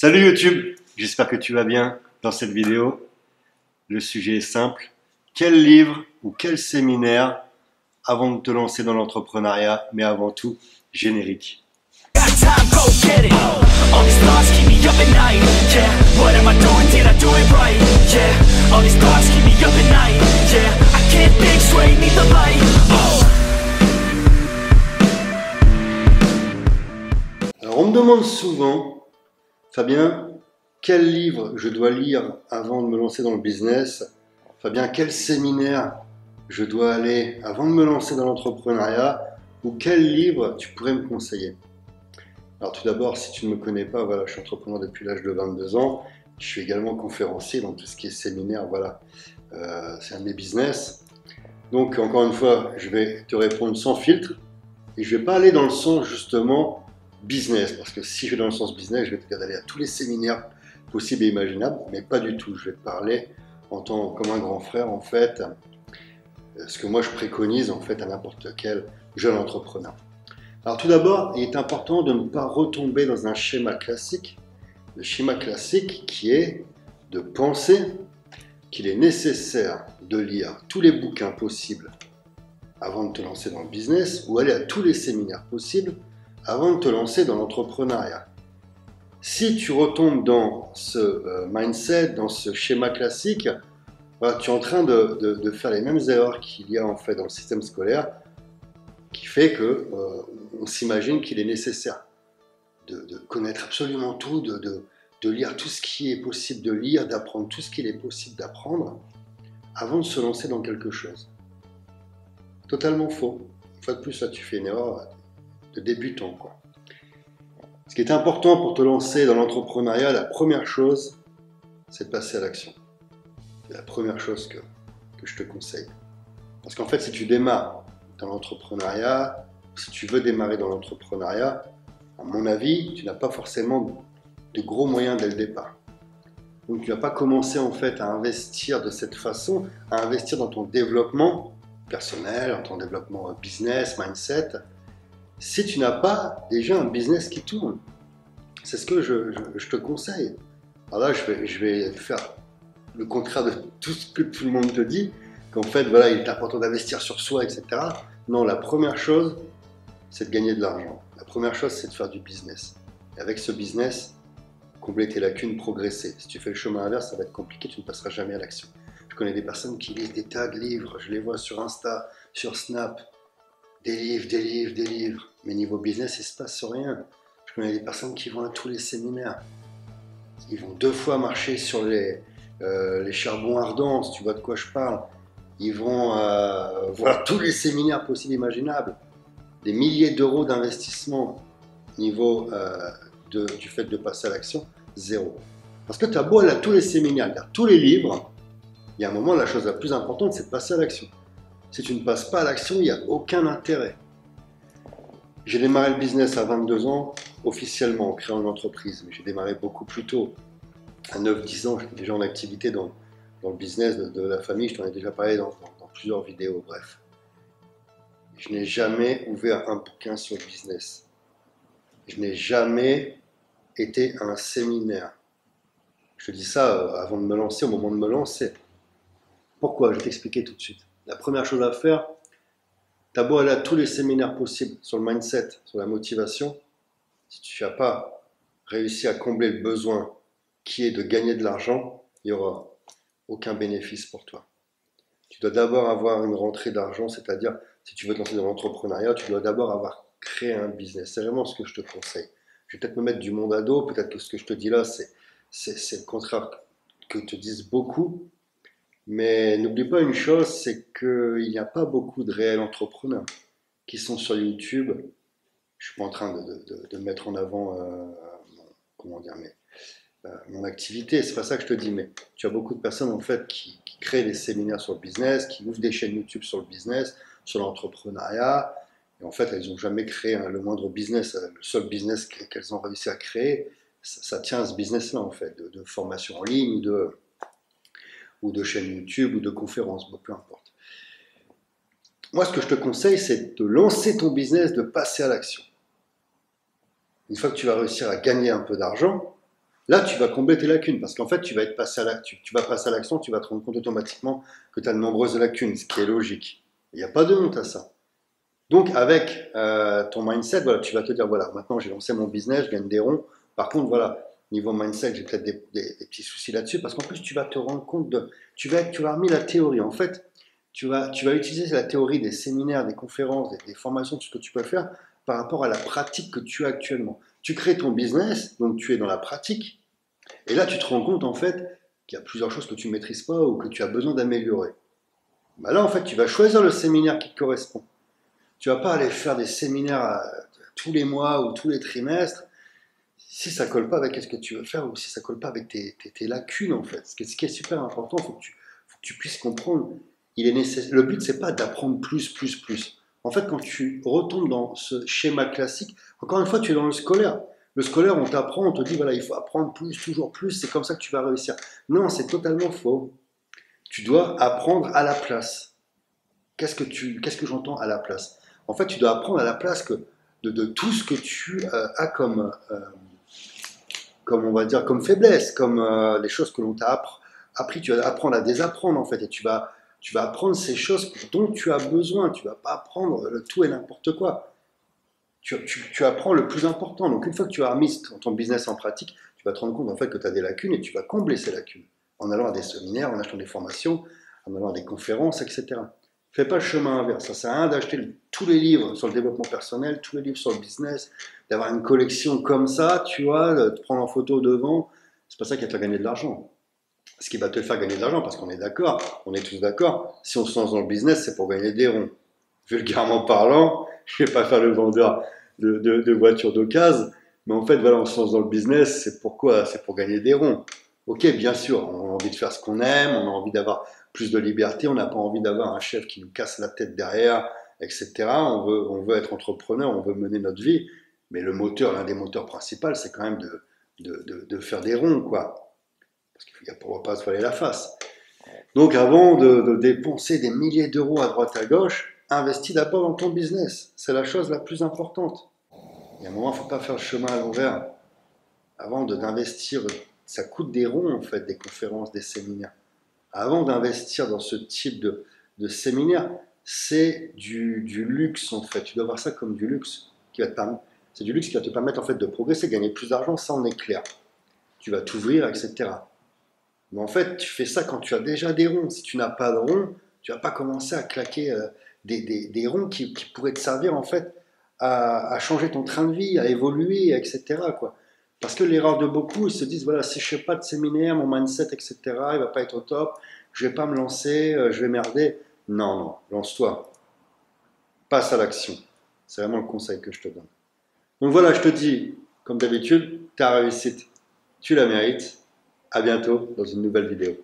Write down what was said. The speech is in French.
Salut YouTube, j'espère que tu vas bien dans cette vidéo. Le sujet est simple. Quel livre ou quel séminaire avant de te lancer dans l'entrepreneuriat, mais avant tout, générique. Alors on me demande souvent, Fabien, quel livre je dois lire avant de me lancer dans le business? Fabien, quel séminaire je dois aller avant de me lancer dans l'entrepreneuriat? Ou quel livre tu pourrais me conseiller? Alors tout d'abord, si tu ne me connais pas, voilà, je suis entrepreneur depuis l'âge de 22 ans. Je suis également conférencier dans tout ce qui est séminaire, voilà. C'est un de mes business. Donc encore une fois, je vais te répondre sans filtre. Et je ne vais pas aller dans le sens justement business, parce que si je vais dans le sens business, je vais te dire d'aller à tous les séminaires possibles et imaginables, mais pas du tout. Je vais te parler comme un grand frère, en fait, ce que moi je préconise en fait à n'importe quel jeune entrepreneur. Alors tout d'abord, il est important de ne pas retomber dans un schéma classique, le schéma classique qui est de penser qu'il est nécessaire de lire tous les bouquins possibles avant de te lancer dans le business, ou aller à tous les séminaires possibles avant de te lancer dans l'entrepreneuriat. Si tu retombes dans ce mindset, dans ce schéma classique, voilà, tu es en train de faire les mêmes erreurs qu'il y a en fait dans le système scolaire, qui fait que on s'imagine qu'il est nécessaire de connaître absolument tout, de lire tout ce qui est possible de lire, d'apprendre tout ce qu'il est possible d'apprendre avant de se lancer dans quelque chose. Totalement faux. Une fois de plus, là, tu fais une erreur de débutant, quoi. Ce qui est important pour te lancer dans l'entrepreneuriat, la première chose, c'est de passer à l'action. C'est la première chose que je te conseille. Parce qu'en fait, si tu démarres dans l'entrepreneuriat, si tu veux démarrer dans l'entrepreneuriat, à mon avis, tu n'as pas forcément de gros moyens dès le départ. Donc tu ne vas pas commencer en fait à investir de cette façon, à investir dans ton développement personnel, dans ton développement business, mindset, si tu n'as pas déjà un business qui tourne. C'est ce que je te conseille. Alors là, je vais faire le contraire de tout ce que tout le monde te dit, qu'en fait, voilà, il est important d'investir sur soi, etc. Non, la première chose, c'est de gagner de l'argent. La première chose, c'est de faire du business. Et avec ce business, combler tes lacunes, progresser. Si tu fais le chemin inverse, ça va être compliqué, tu ne passeras jamais à l'action. Je connais des personnes qui lisent des tas de livres, je les vois sur Insta, sur Snap, des livres. Mais niveau business, il ne se passe rien. Je connais des personnes qui vont à tous les séminaires. Ils vont 2 fois marcher sur les charbons ardents, si tu vois de quoi je parle. Ils vont voir tous les séminaires possibles et imaginables. Des milliers d'euros d'investissement. Niveau du fait de passer à l'action, zéro. Parce que tu as beau aller à tous les séminaires, lire tous les livres, il y a un moment, la chose la plus importante, c'est de passer à l'action. Si tu ne passes pas à l'action, il n'y a aucun intérêt. J'ai démarré le business à 22 ans, officiellement, en créant une entreprise. Mais j'ai démarré beaucoup plus tôt. À 9-10 ans, j'étais déjà en activité dans le business de la famille. Je t'en ai déjà parlé dans plusieurs vidéos, bref. Je n'ai jamais ouvert un bouquin sur le business. Je n'ai jamais été à un séminaire. Je te dis ça avant de me lancer, au moment de me lancer. Pourquoi? Je vais t'expliquer tout de suite. La première chose à faire, tu as beau aller à tous les séminaires possibles sur le mindset, sur la motivation, si tu n'as pas réussi à combler le besoin qui est de gagner de l'argent, il n'y aura aucun bénéfice pour toi. Tu dois d'abord avoir une rentrée d'argent, c'est-à-dire, si tu veux te lancer dans l'entrepreneuriat, tu dois d'abord avoir créé un business. C'est vraiment ce que je te conseille. Je vais peut-être me mettre du monde à dos, peut-être que ce que je te dis là, c'est le contraire que te disent beaucoup. Mais n'oublie pas une chose, c'est qu'il n'y a pas beaucoup de réels entrepreneurs qui sont sur YouTube. Je ne suis pas en train de mettre en avant mon activité, c'est pas ça que je te dis, mais tu as beaucoup de personnes en fait qui créent des séminaires sur le business, qui ouvrent des chaînes YouTube sur le business, sur l'entrepreneuriat, et en fait elles n'ont jamais créé le moindre business. Le seul business qu'elles ont réussi à créer, ça tient à ce business-là en fait, de formation en ligne, ou de chaîne YouTube, ou de conférences, bon, peu importe. Moi, ce que je te conseille, c'est de lancer ton business, de passer à l'action. Une fois que tu vas réussir à gagner un peu d'argent, Là, tu vas combler tes lacunes parce qu'en fait, tu vas être passé tu vas passer à l'action, tu vas te rendre compte automatiquement que tu as de nombreuses lacunes, ce qui est logique. Il n'y a pas de honte à ça. Donc, avec ton mindset, voilà, tu vas te dire, voilà, maintenant j'ai lancé mon business, je gagne des ronds. Par contre, voilà, niveau mindset, j'ai peut-être des petits soucis là-dessus parce qu'en plus, tu vas te rendre compte de. Tu vas remis la théorie. En fait, tu vas utiliser la théorie des séminaires, des conférences, des formations, tout ce que tu peux faire par rapport à la pratique que tu as actuellement. Tu crées ton business, donc tu es dans la pratique. Et là, tu te rends compte, en fait, qu'il y a plusieurs choses que tu ne maîtrises pas ou que tu as besoin d'améliorer. Bah là, en fait, tu vas choisir le séminaire qui te correspond. Tu vas pas aller faire des séminaires tous les mois ou tous les trimestres si ça colle pas avec ce que tu veux faire ou si ça colle pas avec tes lacunes, en fait. Ce qui est super important, faut que tu puisses comprendre. Le but, c'est pas d'apprendre plus, plus, plus. En fait, quand tu retombes dans ce schéma classique, encore une fois, tu es dans le scolaire. Le scolaire, on t'apprend, on te dit, voilà, il faut apprendre plus, toujours plus, c'est comme ça que tu vas réussir. Non, c'est totalement faux. Tu dois apprendre à la place. Qu'est-ce que j'entends à la place? En fait, tu dois apprendre à la place de tout ce que tu as comme, on va dire, comme faiblesse, comme les choses que l'on t'a appris. Tu vas apprendre à désapprendre, en fait, et tu vas apprendre ces choses dont tu as besoin. Tu vas pas apprendre le tout et n'importe quoi. Tu apprends le plus important. Donc, une fois que tu as mis ton business en pratique, tu vas te rendre compte, en fait, que tu as des lacunes et tu vas combler ces lacunes en allant à des séminaires, en achetant des formations, en allant à des conférences, etc. Fais pas le chemin inverse. Ça sert à rien d'acheter tous les livres sur le développement personnel, tous les livres sur le business, d'avoir une collection comme ça, tu vois, de te prendre en photo devant. C'est pas ça qui va te faire gagner de l'argent. Ce qui va te faire gagner de l'argent, parce qu'on est d'accord, on est tous d'accord, si on se lance dans le business, c'est pour gagner des ronds. Vulgairement parlant, je vais pas faire le vendeur de voitures d'occasion, mais en fait, voilà, on se lance dans le business, c'est pourquoi? C'est pour gagner des ronds. Ok, bien sûr, on a envie de faire ce qu'on aime, on a envie d'avoir plus de liberté, on n'a pas envie d'avoir un chef qui nous casse la tête derrière, etc. On veut être entrepreneur, on veut mener notre vie, mais le moteur, l'un des moteurs principaux, c'est quand même de faire des ronds, quoi. Parce qu'il ne faut pas se voiler la face. Donc avant de dépenser des milliers d'euros à droite à gauche, investis d'abord dans ton business. C'est la chose la plus importante. Il y a un moment, il ne faut pas faire le chemin à l'envers. Avant d'investir, ça coûte des ronds en fait, des conférences, des séminaires. Avant d'investir dans ce type de séminaire, c'est du luxe en fait. Tu dois voir ça comme du luxe qui va te permettre. C'est du luxe qui va te permettre en fait de progresser, gagner plus d'argent, ça en est clair. Tu vas t'ouvrir, etc. Mais en fait, tu fais ça quand tu as déjà des ronds. Si tu n'as pas de ronds, tu vas pas commencer à claquer des ronds qui pourraient te servir en fait à changer ton train de vie, à évoluer, etc. quoi. Parce que l'erreur de beaucoup, ils se disent, voilà, si je ne fais pas de séminaire, mon mindset, etc., il va pas être au top, je vais pas me lancer, je vais merder. Non, non, lance-toi. Passe à l'action. C'est vraiment le conseil que je te donne. Donc voilà, je te dis, comme d'habitude, ta réussite, tu la mérites. À bientôt dans une nouvelle vidéo.